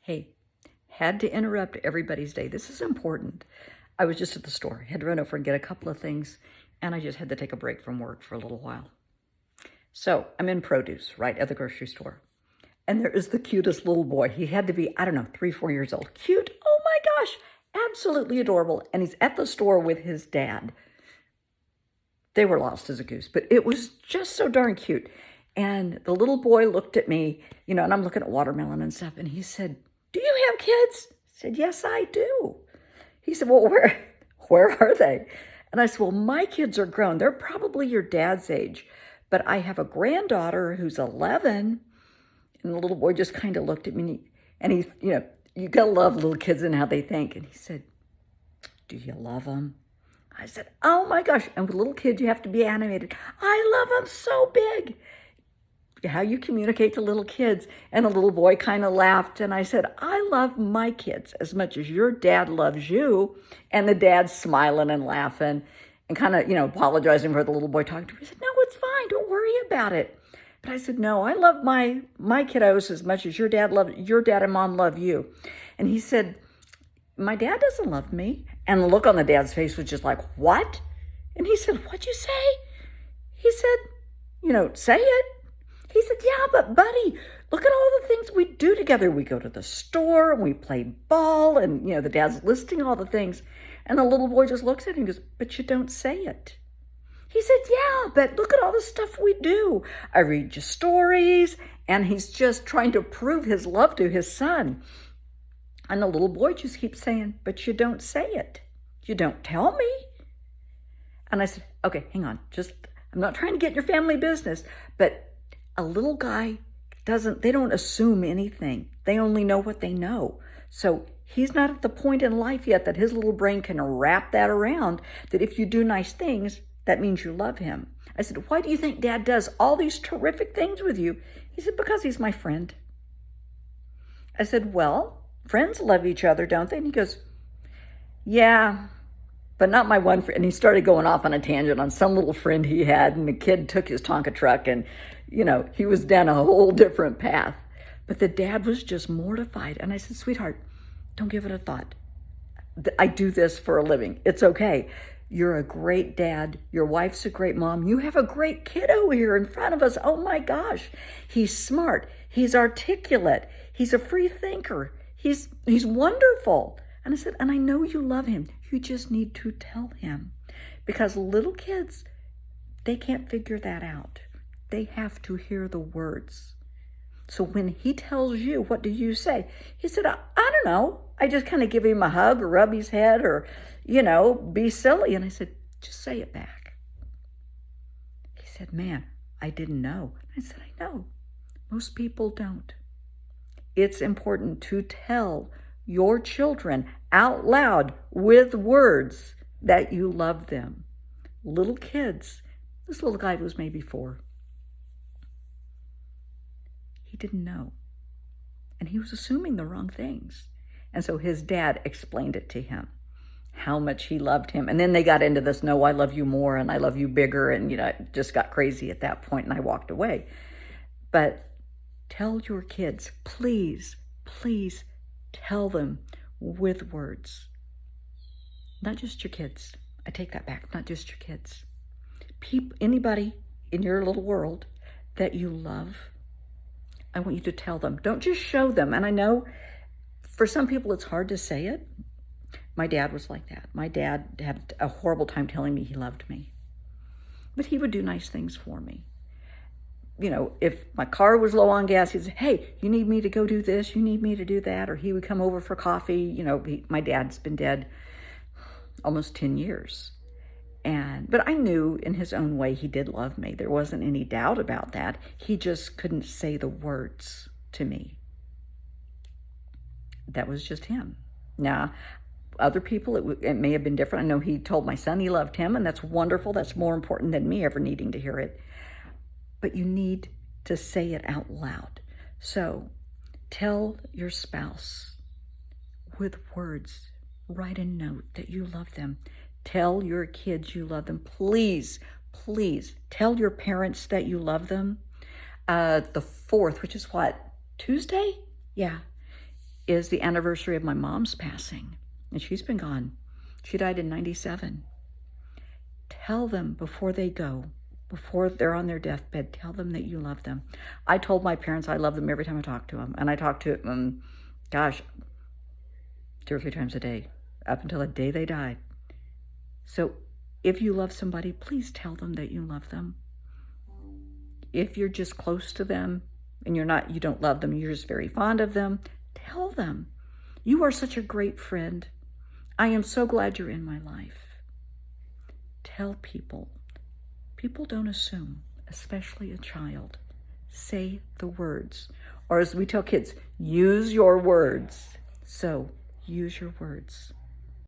Hey, had to interrupt everybody's day. This is important. I was just at the store, had to run over and get a couple of things, and I just had to take a break from work for a little while. So I'm in produce, right, at the grocery store. And there is the cutest little boy. He had to be, I don't know, 3, 4 years old. Cute. Oh my gosh. Absolutely adorable. And he's at the store with his dad. They were lost as a goose, but it was just so darn cute. And the little boy looked at me, and I'm looking at watermelon and stuff, and he said, "Do you have kids?" I said, "Yes, I do." He said, "Well, where are they?" And I said, "Well, my kids are grown. They're probably your dad's age, but I have a granddaughter who's 11." And the little boy just kind of looked at me, and you gotta love little kids and how they think. And he said, "Do you love them?" I said, "Oh my gosh." And with little kids, you have to be animated. "I love them so big." How you communicate to little kids. And the little boy kind of laughed. And I said, "I love my kids as much as your dad loves you." And the dad's smiling and laughing and kind of, apologizing for the little boy talking to her. He said, "No, it's fine. Don't worry about it." But I said, "No, I love my kiddos as much as your dad and mom love you." And he said, "My dad doesn't love me." And the look on the dad's face was just like, "What?" And he said, "What'd you say?" He said, "Say it." He said, "Yeah, but buddy, look at all the things we do together. We go to the store and we play ball." And, the dad's listing all the things. And the little boy just looks at him and goes, "But you don't say it." He said, "Yeah, but look at all the stuff we do. I read you stories." And he's just trying to prove his love to his son. And the little boy just keeps saying, "But you don't say it. You don't tell me." And I said, "Okay, hang on. I'm not trying to get in your family business, but a little guy they don't assume anything. They only know what they know. So he's not at the point in life yet that his little brain can wrap that around, that if you do nice things, that means you love him." I said, "Why do you think Dad does all these terrific things with you?" He said, "Because he's my friend." I said, "Well, friends love each other, don't they?" And he goes, "Yeah, but not my one friend." And he started going off on a tangent on some little friend he had, and the kid took his Tonka truck, and, he was down a whole different path. But the dad was just mortified. And I said, "Sweetheart, don't give it a thought. I do this for a living. It's okay. You're a great dad. Your wife's a great mom. You have a great kiddo here in front of us. Oh my gosh. He's smart. He's articulate. He's a free thinker. He's wonderful." And I said, "And I know you love him. You just need to tell him." Because little kids, they can't figure that out. They have to hear the words. So when he tells you, what do you say? He said, I don't know. I just kind of give him a hug or rub his head or, be silly." And I said, "Just say it back." He said, "Man, I didn't know." I said, "I know. Most people don't." It's important to tell your children out loud with words that you love them. Little kids, this little guy was maybe 4. He didn't know. And he was assuming the wrong things. And so his dad explained it to him, how much he loved him. And then they got into this, "No, I love you more and I love you bigger." And, it just got crazy at that point, and I walked away. But tell your kids, please, please tell them with words. Not just your kids. I take that back. Not just your kids. Anybody in your little world that you love, I want you to tell them. Don't just show them. And I know for some people it's hard to say it. My dad was like that. My dad had a horrible time telling me he loved me. But he would do nice things for me. If my car was low on gas, he'd say, "Hey, you need me to go do this? You need me to do that?" Or he would come over for coffee. My dad's been dead almost 10 years. But I knew in his own way he did love me. There wasn't any doubt about that. He just couldn't say the words to me. That was just him. Now, other people, it may have been different. I know he told my son he loved him, and that's wonderful. That's more important than me ever needing to hear it. But you need to say it out loud. So tell your spouse with words. Write a note that you love them. Tell your kids you love them. Please, please tell your parents that you love them. The 4th, which is what, Tuesday? Yeah. is the anniversary of my mom's passing, and she's been gone. She died in 97. Tell them before they go, before they're on their deathbed, tell them that you love them. I told my parents I love them every time I talk to them, and I talk to them, gosh, 2 or 3 times a day, up until the day they died. So if you love somebody, please tell them that you love them. If you're just close to them and you don't love them, you're just very fond of them, tell them. You are such a great friend. I am so glad you're in my life. Tell people. People don't assume, especially a child. Say the words. Or as we tell kids, use your words. So use your words.